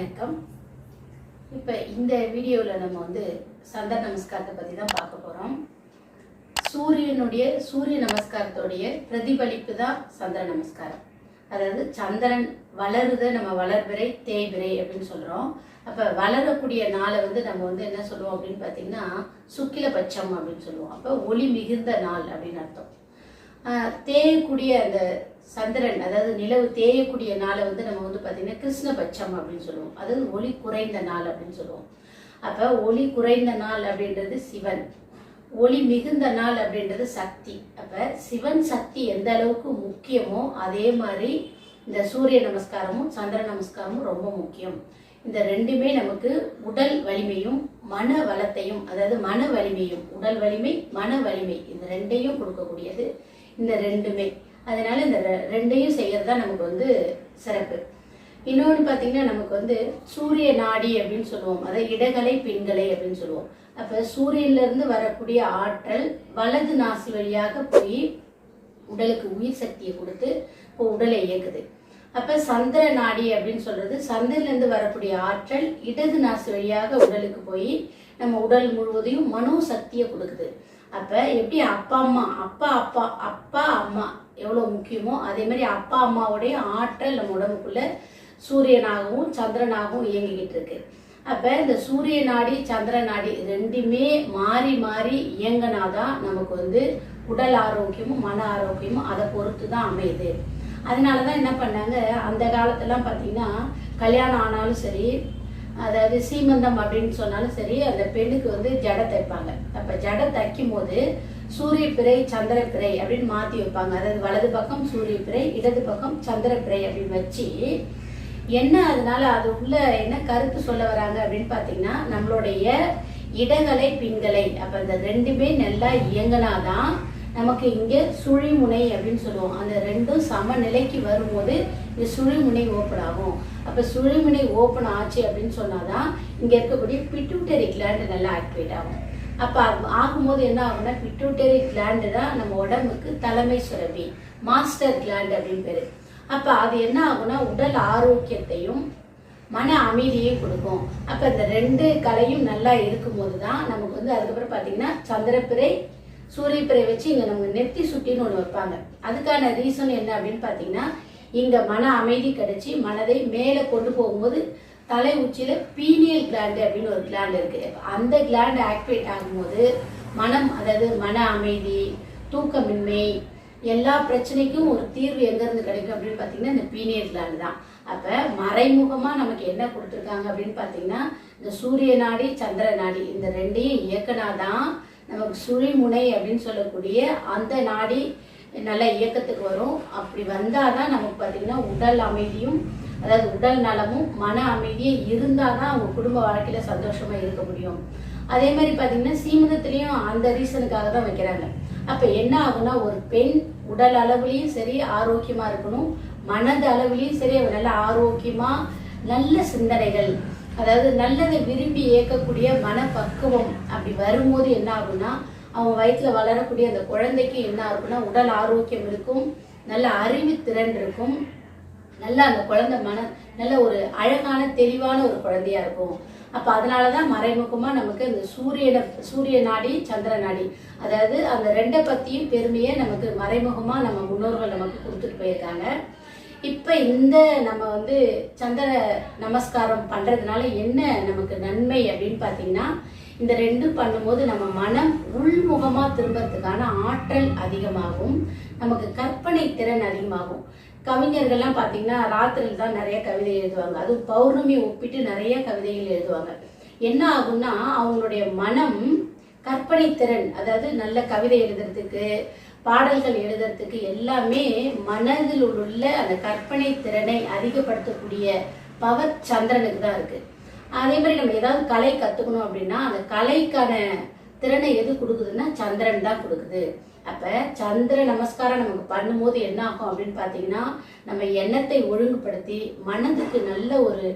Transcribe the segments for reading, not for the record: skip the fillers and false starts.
வணக்கம். இப்போ இந்த வீடியோவில் நம்ம சந்திர நமஸ்காரத்தை பற்றி தான் பார்க்க போகிறோம். சூரிய நமஸ்காரத்தோடைய பிரதிபலிப்பு தான் சந்திர நமஸ்காரம். அதாவது சந்திரன் வளருதை நம்ம வளர்பிறை தேய்பிறை அப்படின்னு சொல்கிறோம். அப்போ வளரக்கூடிய நாளை நம்ம என்ன சொல்லுவோம் அப்படின்னு பார்த்தீங்கன்னா சுக்கிலபட்சம் அப்படின்னு சொல்லுவோம். அப்போ ஒளி மிகுந்த நாள் அப்படின்னு அர்த்தம். தேயக்கூடிய அந்த சந்திரன் அதாவது நிலவு தேயக்கூடிய நாளை நம்ம பார்த்தீங்கன்னா கிருஷ்ணபட்சம் அப்படின்னு சொல்லுவோம். அதாவது ஒளி குறைந்த நாள் அப்படின்னு சொல்லுவோம். அப்போ ஒளி குறைந்த நாள் அப்படின்றது சிவன், ஒளி மிகுந்த நாள் அப்படின்றது சக்தி. அப்போ சிவன் சக்தி எந்த அளவுக்கு முக்கியமோ அதே மாதிரி இந்த சூரிய நமஸ்காரமும் சந்திர நமஸ்காரமும் ரொம்ப முக்கியம். இந்த ரெண்டுமே நமக்கு உடல் வலிமையும் மன வளத்தையும், அதாவது மன வலிமையும், உடல் வலிமை மன வலிமை, இந்த ரெண்டையும் கொடுக்கக்கூடியது இந்த ரெண்டுமே. அதனால இந்த ரெண்டையும் செய்யறது தான் நமக்கு சிறப்பு. இன்னொன்று பார்த்தீங்கன்னா நமக்கு சூரிய நாடி அப்படின்னு சொல்லுவோம். அதாவது இடகலை பின்கலை அப்படின்னு சொல்லுவோம். அப்போ சூரியன்லேருந்து வரக்கூடிய ஆற்றல் வலது நாசி வழியாக போய் உடலுக்கு உயிர் சக்தியை கொடுத்து இப்போ உடலை இயக்குது. அப்போ சந்திர நாடி அப்படின்னு சொல்றது சந்திரன்லேருந்து வரக்கூடிய ஆற்றல் இடது நாசி வழியாக உடலுக்கு போய் நம்ம உடல் முழுவதையும் மனோ சக்தியை கொடுக்குது. அப்போ எப்படி அப்பா அம்மா எவ்வளோ முக்கியமோ அதே மாதிரி அப்பா அம்மாவுடைய ஆற்றல் நம்ம உடம்புக்குள்ள சூரியனாகவும் சந்திரனாகவும் இயங்கிக்கிட்டு இருக்கு. அப்போ இந்த சூரிய நாடி சந்திர நாடி ரெண்டுமே மாறி மாறி இயங்கினாதான் நமக்கு உடல் ஆரோக்கியமும் மன ஆரோக்கியமும் அதை பொறுத்து தான் அமையுது. அதனால தான் என்ன பண்ணாங்க, அந்த காலத்துலாம் பார்த்தீங்கன்னா கல்யாணம் ஆனாலும் சரி, அதாவது சீமந்தம் அப்படின்னு சொன்னாலும் சரி, அந்த பெண்ணுக்கு ஜடை தைப்பாங்க. அப்போ ஜடை தைக்கும் போது சூரிய பிறை சந்திர பிறை அப்படின்னு மாற்றி வைப்பாங்க. அதாவது வலது பக்கம் சூரிய பிறை, இடது பக்கம் சந்திர பிறை அப்படின்னு வச்சு என்ன அதனால அது உள்ள என்ன கருத்து சொல்ல வராங்க அப்படின்னு பார்த்தீங்கன்னா நம்மளுடைய இடகலை பின்கலை, அப்போ இந்த ரெண்டுமே நல்லா இயங்கினாதான் நமக்கு இங்கே சுழிமுனை அப்படின்னு சொல்லுவோம். அந்த ரெண்டும் சமநிலைக்கு வரும்போது இந்த சுழிமுனை ஓப்பன் ஆகும். அப்போ சுழிமுனை ஓப்பன் ஆச்சு அப்படின்னு சொன்னாதான் இங்கே இருக்கக்கூடிய பிட்யூட்டரி கிளாண்டு நல்லா ஆக்டிவேட் ஆகும். அப்போ ஆகும்போது என்ன ஆகும்னா பிட்யூட்டரி கிளாண்டு தான் நம்ம உடம்புக்கு தலைமை சுரபி, மாஸ்டர் கிளாண்டு அப்படின்னு பேரு. அப்போ அது என்ன ஆகும்னா உடல் ஆரோக்கியத்தையும் மன அமைதியையும் கொடுக்கும். அப்போ இந்த ரெண்டு கலையும் நல்லா இருக்கும்போது தான் நமக்கு அதுக்கப்புறம் பார்த்தீங்கன்னா சந்திரப்பிறை சூரிய பிறை வச்சு இங்கே நம்ம நெத்தி சுட்டின்னு ஒன்று வைப்பாங்க. அதுக்கான ரீசன் என்ன அப்படின்னு பார்த்தீங்கன்னா இங்கே மன அமைதி கிடைச்சி மனதை மேலே கொண்டு போகும்போது தலை உச்சியில் பீனியல் கிளாண்டு அப்படின்னு ஒரு கிளாண்டு இருக்குது. அந்த கிளாண்டு ஆக்டிவேட் ஆகும்போது மனம், அதாவது மன அமைதி, தூக்கமின்மை, எல்லா பிரச்சனைக்கும் ஒரு தீர்வு எங்கேருந்து கிடைக்கும் அப்படின்னு பார்த்தீங்கன்னா இந்த பீனியல் கிளாண்டு தான். அப்போ மறைமுகமாக நமக்கு என்ன கொடுத்துருக்காங்க அப்படின்னு பார்த்தீங்கன்னா இந்த சூரிய நாடி சந்திர நாடி இந்த ரெண்டையும் இயக்கினாதான் நமக்கு சுழிமுனை அப்படின்னு சொல்லக்கூடிய அந்த நாடி நல்ல இயக்கத்துக்கு வரும். அப்படி வந்தாதான் நமக்கு பார்த்தீங்கன்னா உடல் அமைதியும், அதாவது உடல் நலமும் மன அமைதியும் இருந்தால் தான் அவங்க குடும்ப வாழ்க்கையில் சந்தோஷமாக இருக்க முடியும். அதே மாதிரி பார்த்தீங்கன்னா சீமந்தத்துலேயும் அந்த ரீசனுக்காக தான் வைக்கிறாங்க. அப்போ என்ன ஆகுனா ஒரு பெண் உடல் அளவுலையும் சரி ஆரோக்கியமாக இருக்கணும், மனது அளவுலையும் சரி அவ நல்ல ஆரோக்கியமாக நல்ல சிந்தனைகள், அதாவது நல்லதை விரும்பி இயக்கக்கூடிய மனப்பக்குவம் அப்படி வரும்போது என்ன ஆகுனா அவன் வயிற்றுல வளரக்கூடிய அந்த குழந்தைக்கு என்ன ஆகுனா உடல் ஆரோக்கியம் இருக்கும், நல்ல அறிவு திறன் இருக்கும், நல்லா அந்த குழந்தை நல்ல ஒரு அழகான தெளிவான ஒரு குழந்தையா இருக்கும். அப்போ அதனால தான் மறைமுகமாக நமக்கு இந்த சூரிய நாடி சந்திர நாடி, அதாவது அந்த ரெண்டை பற்றியும் பெருமையை நமக்கு மறைமுகமாக நம்ம முன்னோர்கள் நமக்கு கொடுத்துட்டு போயிருக்காங்க. இப்போ இந்த நம்ம சந்திர நமஸ்காரம் பண்ணுறதுனால என்ன நமக்கு நன்மை அப்படின்னு பார்த்தீங்கன்னா இந்த ரெண்டும் பண்ணும்போது நம்ம மனம் உள்முகமாக திரும்புறதுக்கான ஆற்றல் அதிகமாகும், நமக்கு கற்பனை திறன் அதிகமாகும். கவிஞர்கள்லாம் பார்த்தீங்கன்னா ராத்திரியில் தான் நிறைய கவிதை எழுதுவாங்க. அதுவும் பௌர்ணமி ஒப்பிட்டு நிறைய கவிதைகள் எழுதுவாங்க. என்ன ஆகும்னா அவங்களுடைய மனம் கற்பனை திறன், அதாவது நல்ல கவிதை எழுதுறதுக்கு பாடல்கள் எழுதுறதுக்கு எல்லாமே மனதில் உள்ள அந்த கற்பனை திறனை அதிகப்படுத்தக்கூடிய பவர் சந்திரனுக்கு தான் இருக்கு. அதே மாதிரி நம்ம ஏதாவது கலை கற்றுக்கணும் அப்படின்னா அந்த கலைக்கான திறனை எது கொடுக்குதுன்னா சந்திரன் தான் கொடுக்குது. அப்போ சந்திர நமஸ்காரம் நமக்கு பண்ணும்போது என்ன ஆகும் அப்படின்னு பார்த்தீங்கன்னா நம்ம எண்ணத்தை ஒழுங்குபடுத்தி மனதுக்கு நல்ல ஒரு,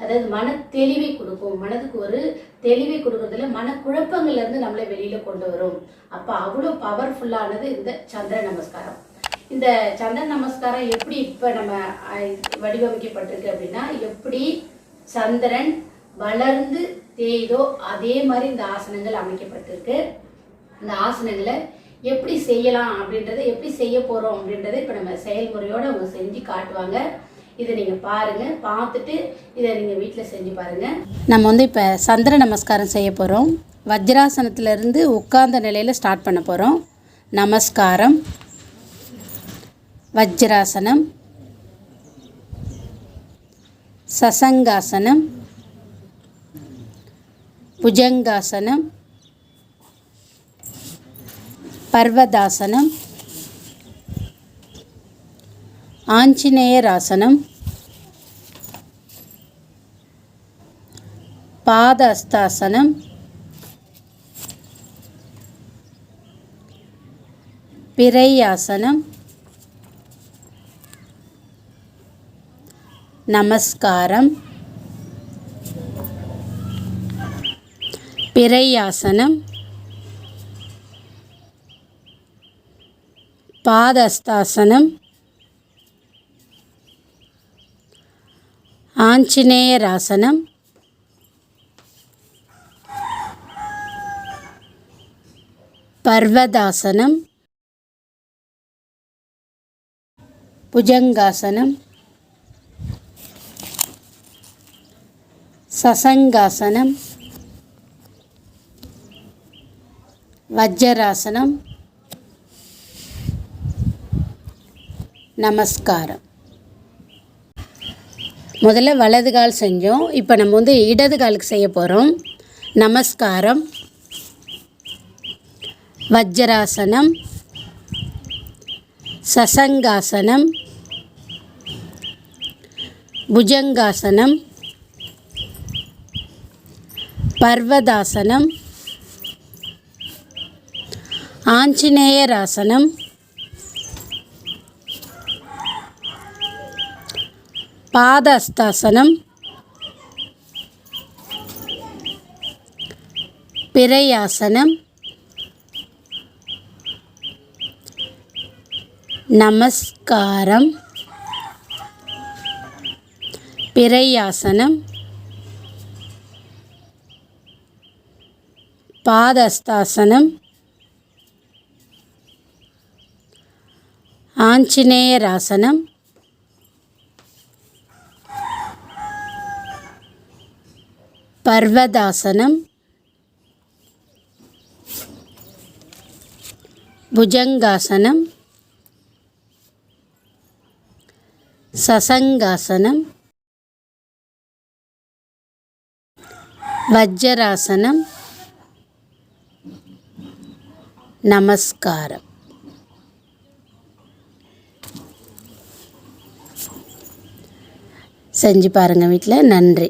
அதாவது மன தெளிவை கொடுக்கும். மனதுக்கு ஒரு தெளிவை கொடுக்கறதுல மனக்குழப்பங்கள்லேருந்து நம்மளை வெளியில் கொண்டு வரும். அப்போ அவ்வளோ பவர்ஃபுல்லானது இந்த சந்திர நமஸ்காரம். இந்த சந்திர நமஸ்காரம் எப்படி இப்போ நம்ம வடிவமைக்கப்பட்டிருக்கு அப்படின்னா எப்படி சந்திரன் வளர்ந்து தேய்தோ அதே மாதிரி இந்த ஆசனங்கள் அமைக்கப்பட்டிருக்கு. இந்த ஆசனங்களை எப்படி செய்யலாம் அப்படின்றத, எப்படி செய்ய போகிறோம் அப்படின்றத இப்போ நம்ம செயல்முறையோடு அவங்க செஞ்சு காட்டுவாங்க. இதை நீங்கள் பாருங்கள், பார்த்துட்டு இதை நீங்கள் வீட்டில் செஞ்சு பாருங்கள். நம்ம இப்போ சந்திர நமஸ்காரம் செய்ய போகிறோம். வஜ்ராசனத்திலிருந்து உட்கார்ந்த நிலையில் ஸ்டார்ட் பண்ண போகிறோம். நமஸ்காரம், வஜ்ராசனம், சசங்காசனம், புஜங்காசனம், பர்வதாசனம், ஆஞ்சநேயராசனம், பாதஸ்தாசனம், பிரையாசனம், நமஸ்காரம், பிரையாசனம், பாதஸ்தாசனம், ஆஞ்சநேயராசனம், பர்வதாசனம், புஜங்காசனம், சசங்காசனம், வஜ்ராசனம், நமஸ்காரம். முதல்ல வலது கால் செஞ்சோம். இப்போ நம்ம இடது காலுக்கு செய்ய போகிறோம். நமஸ்காரம், வஜ்ராசனம், சசங்காசனம், புஜங்காசனம், பர்வதாசனம், ஆஞ்சநேயராசனம், பாதஸ்தாசனம், பிரையாசனம், நமஸ்காரம், பிரையாசனம், பாதஸ்தாசனம், ஆஞ்சநேயராசனம், பர்வதாசனம், புஜங்காசனம், சசங்காசனம், வஜ்ராசனம், நமஸ்காரம். செஞ்சு பாருங்கள் வீட்டில். நன்றி.